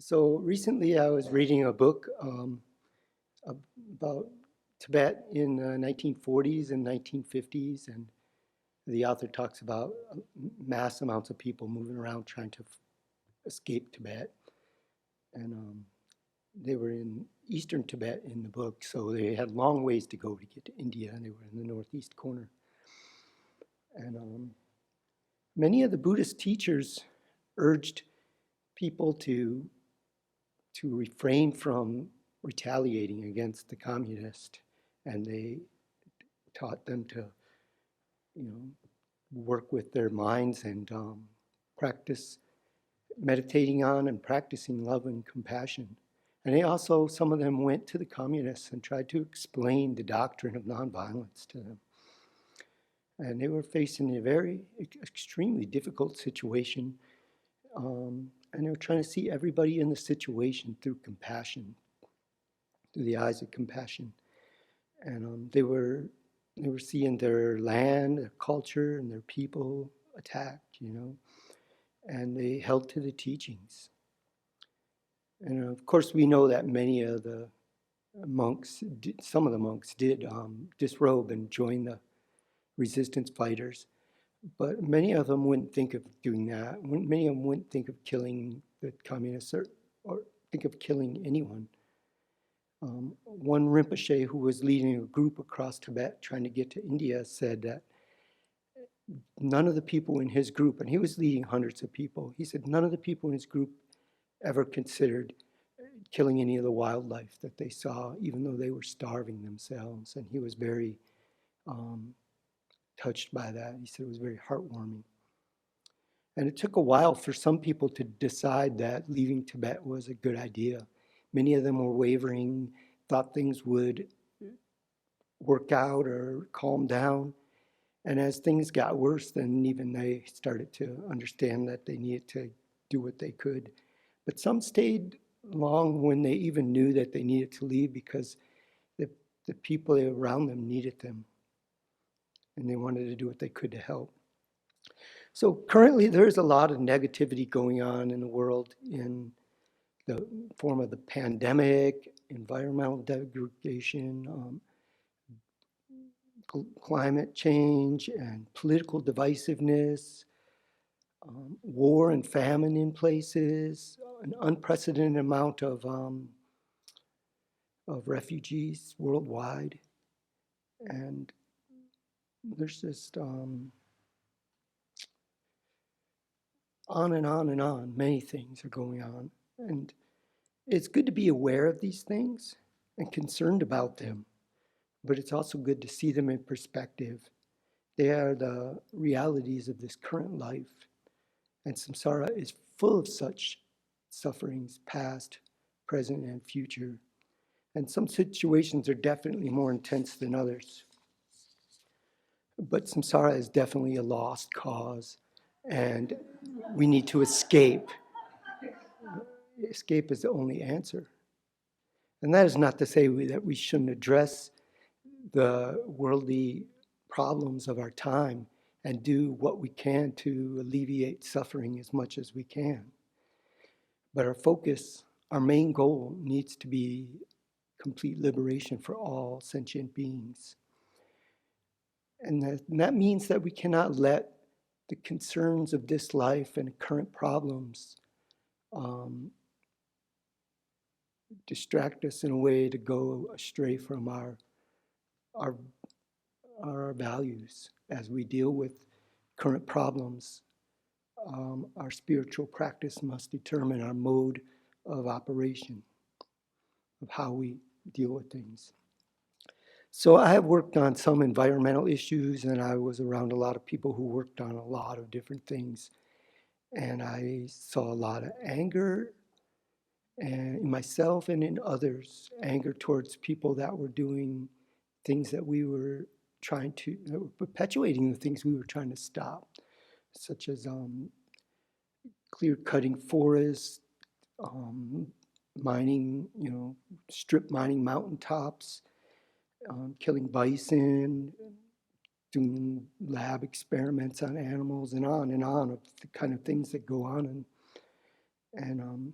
So recently I was reading a book about Tibet in the 1940s and 1950s, and the author talks about mass amounts of people moving around trying to escape Tibet. And they were in eastern Tibet in the book, so they had long ways to go to get to India, and they were in the northeast corner. And many of the Buddhist teachers urged people to refrain from retaliating against the communist, and they taught them to, you know, work with their minds and practice meditating on and practicing love and compassion. And they also, some of them went to the communists and tried to explain the doctrine of nonviolence to them. And they were facing a very extremely difficult situation. And they were trying to see everybody in the situation through compassion, through the eyes of compassion. And they were seeing their land, their culture, and their people attacked, and they held to the teachings. And of course, we know that many of the monks, some of the monks did disrobe and join the resistance fighters, but many of them wouldn't think of doing that. Many of them wouldn't think of killing the communists or think of killing anyone. One Rinpoche who was leading a group across Tibet trying to get to India said that none of the people in his group, and he was leading hundreds of people, he said none of the people in his group ever considered killing any of the wildlife that they saw, even though they were starving themselves. And he was very touched by that. He said it was very heartwarming. And it took a while for some people to decide that leaving Tibet was a good idea. Many of them were wavering, thought things would work out or calm down. And as things got worse, then even they started to understand that they needed to do what they could. But some stayed long when they even knew that they needed to leave because the people around them needed them. And they wanted to do what they could to help. So currently there's a lot of negativity going on in the world in the form of the pandemic, environmental degradation, climate change, and political divisiveness, war and famine in places, an unprecedented amount of refugees worldwide. And there's just on and on and on. Many things are going on. And it's good to be aware of these things and concerned about them, but it's also good to see them in perspective. They are the realities of this current life. And samsara is full of such sufferings, past, present, and future. And some situations are definitely more intense than others. But samsara is definitely a lost cause, and we need to escape. Escape is the only answer. And that is not to say that we shouldn't address the worldly problems of our time and do what we can to alleviate suffering as much as we can. But our focus, our main goal needs to be complete liberation for all sentient beings. And that means that we cannot let the concerns of this life and current problems distract us in a way to go astray from our values as we deal with current problems. Our spiritual practice must determine our mode of operation, of how we deal with things. So I have worked on some environmental issues, and I was around a lot of people who worked on a lot of different things. And I saw a lot of anger in myself and in others, anger towards people that were doing things that we were that were perpetuating the things we were trying to stop, such as clear-cutting forests, mining, strip mining mountaintops, killing bison, doing lab experiments on animals, and on of the kind of things that go on. And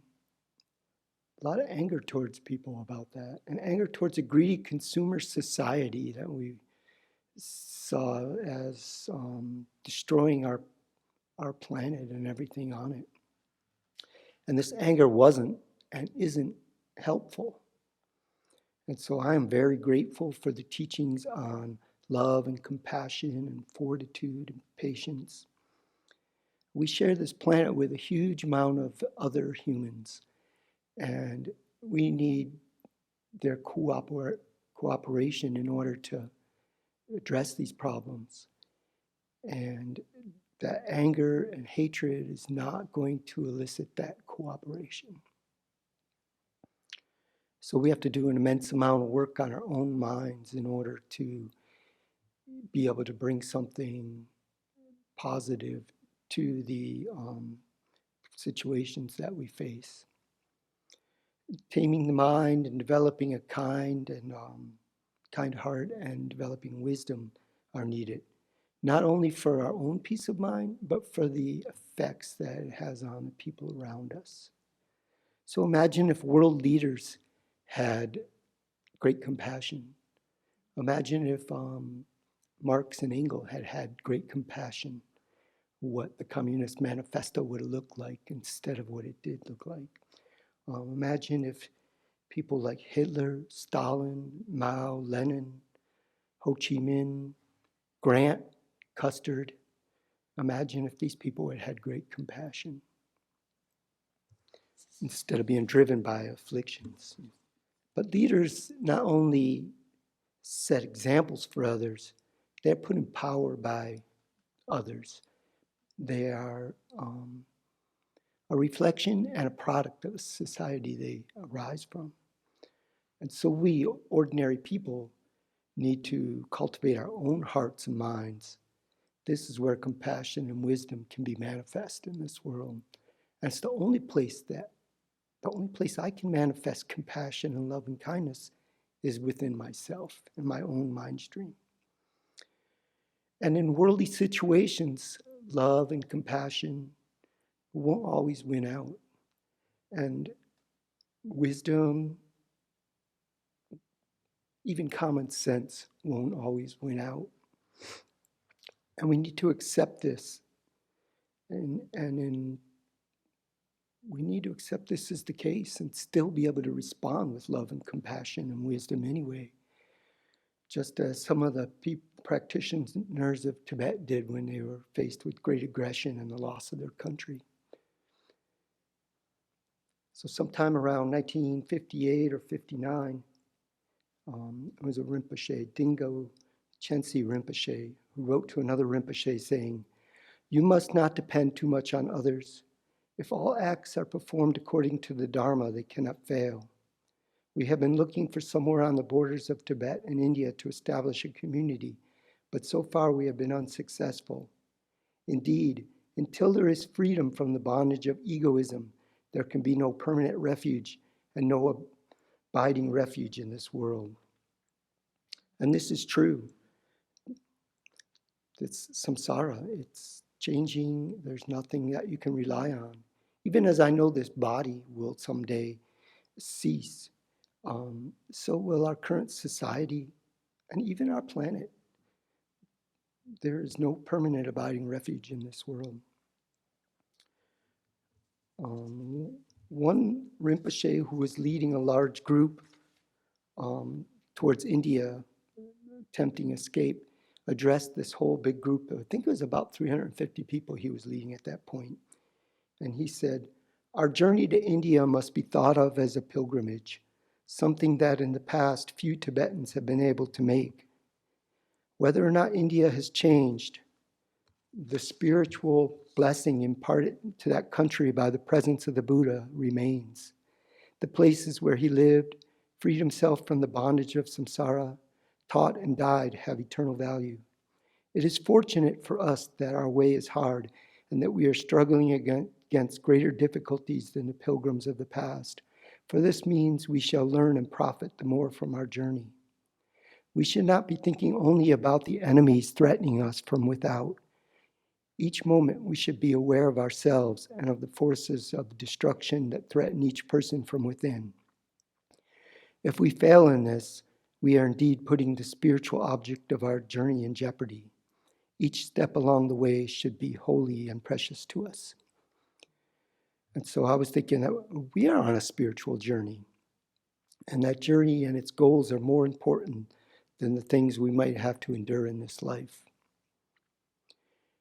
a lot of anger towards people about that, and anger towards a greedy consumer society that we saw as destroying our planet and everything on it. And this anger wasn't and isn't helpful. And so I am very grateful for the teachings on love and compassion and fortitude and patience. We share this planet with a huge amount of other humans, and we need their cooperation in order to address these problems. And that anger and hatred is not going to elicit that cooperation. So we have to do an immense amount of work on our own minds in order to be able to bring something positive to the situations that we face. Taming the mind and developing a kind heart and developing wisdom are needed, not only for our own peace of mind, but for the effects that it has on the people around us. So imagine if world leaders had great compassion. Imagine if Marx and Engels had had great compassion, what the Communist Manifesto would have looked like instead of what it did look like. Imagine if people like Hitler, Stalin, Mao, Lenin, Ho Chi Minh, Grant, Custard, imagine if these people had had great compassion instead of being driven by afflictions. But leaders not only set examples for others, they're put in power by others. They are a reflection and a product of the society they arise from. And so we, ordinary people, need to cultivate our own hearts and minds. This is where compassion and wisdom can be manifest in this world. And it's the only place I can manifest compassion and love and kindness is within myself, in my own mind stream. And in worldly situations, love and compassion won't always win out. And wisdom, even common sense, won't always win out. And we need to accept this. We need to accept this as the case and still be able to respond with love and compassion and wisdom anyway. Just as some of the practitioners of Tibet did when they were faced with great aggression and the loss of their country. So sometime around 1958 or 59, it was a Rinpoche, Dingo Chensi Rinpoche, who wrote to another Rinpoche saying, "You must not depend too much on others. If all acts are performed according to the Dharma, they cannot fail. We have been looking for somewhere on the borders of Tibet and India to establish a community, but so far we have been unsuccessful. Indeed, until there is freedom from the bondage of egoism, there can be no permanent refuge and no abiding refuge in this world." And this is true. It's samsara. It's changing. There's nothing that you can rely on. Even as I know this body will someday cease, so will our current society and even our planet. There is no permanent abiding refuge in this world. One Rinpoche who was leading a large group towards India, attempting escape, addressed this whole big group. I think it was about 350 people he was leading at that point. And he said, "Our journey to India must be thought of as a pilgrimage, something that in the past few Tibetans have been able to make. Whether or not India has changed, the spiritual blessing imparted to that country by the presence of the Buddha remains. The places where he lived, freed himself from the bondage of samsara, taught and died have eternal value. It is fortunate for us that our way is hard and that we are struggling against greater difficulties than the pilgrims of the past, for this means we shall learn and profit the more from our journey. We should not be thinking only about the enemies threatening us from without. Each moment we should be aware of ourselves and of the forces of destruction that threaten each person from within. If we fail in this, we are indeed putting the spiritual object of our journey in jeopardy. Each step along the way should be holy and precious to us. And so I was thinking that we are on a spiritual journey, and that journey and its goals are more important than the things we might have to endure in this life.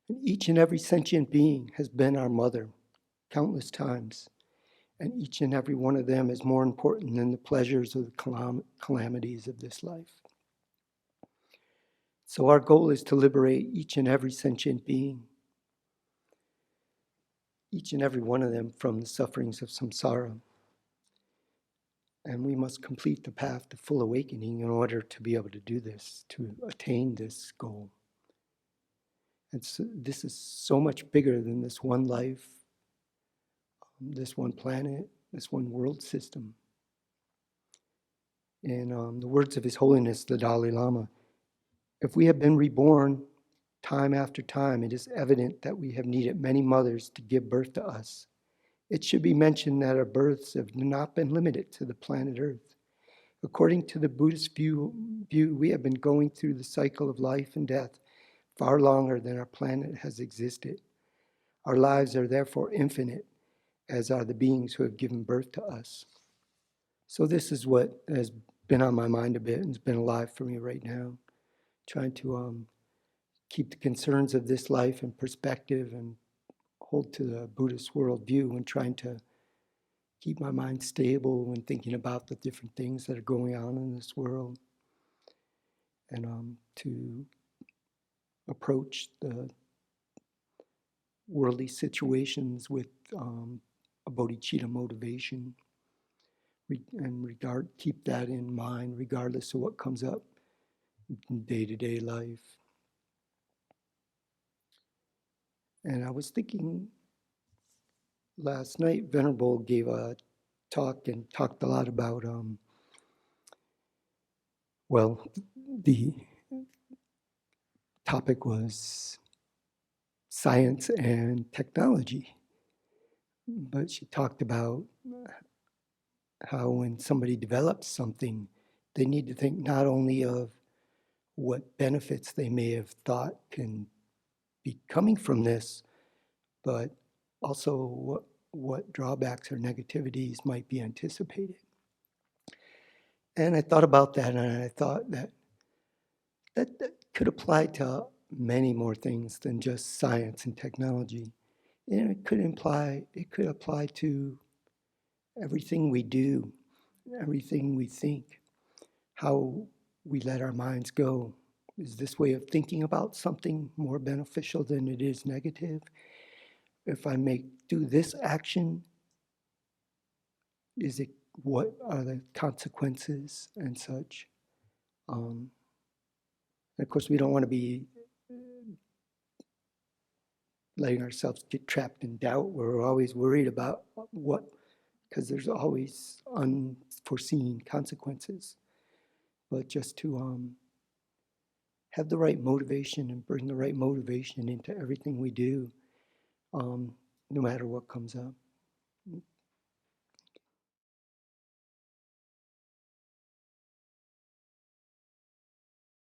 And each and every sentient being has been our mother countless times, and each and every one of them is more important than the pleasures or the calamities of this life. So our goal is to liberate each and every sentient being, each and every one of them, from the sufferings of samsara. And we must complete the path to full awakening in order to be able to do this, to attain this goal. And so this is so much bigger than this one life, this one planet, this one world system. In the words of His Holiness, the Dalai Lama, if we have been reborn time after time, it is evident that we have needed many mothers to give birth to us. It should be mentioned that our births have not been limited to the planet Earth. According to the Buddhist view, we have been going through the cycle of life and death far longer than our planet has existed. Our lives are therefore infinite, as are the beings who have given birth to us. So this is what has been on my mind a bit and has been alive for me right now, trying to keep the concerns of this life in perspective and hold to the Buddhist worldview, and trying to keep my mind stable when thinking about the different things that are going on in this world, and to approach the worldly situations with a bodhicitta motivation, and keep that in mind regardless of what comes up in day-to-day life. And I was thinking last night, Venerable gave a talk and talked a lot about, the topic was science and technology. But she talked about how when somebody develops something, they need to think not only of what benefits they may have thought can be coming from this, but also what drawbacks or negativities might be anticipated. And I thought about that, and I thought that could apply to many more things than just science and technology. And it could apply to everything we do, everything we think, how we let our minds go. Is this way of thinking about something more beneficial than it is negative? If I do this action, what are the consequences and such? And of course, we don't want to be letting ourselves get trapped in doubt. We're always worried about because there's always unforeseen consequences. But just to have the right motivation and bring the right motivation into everything we do, no matter what comes up.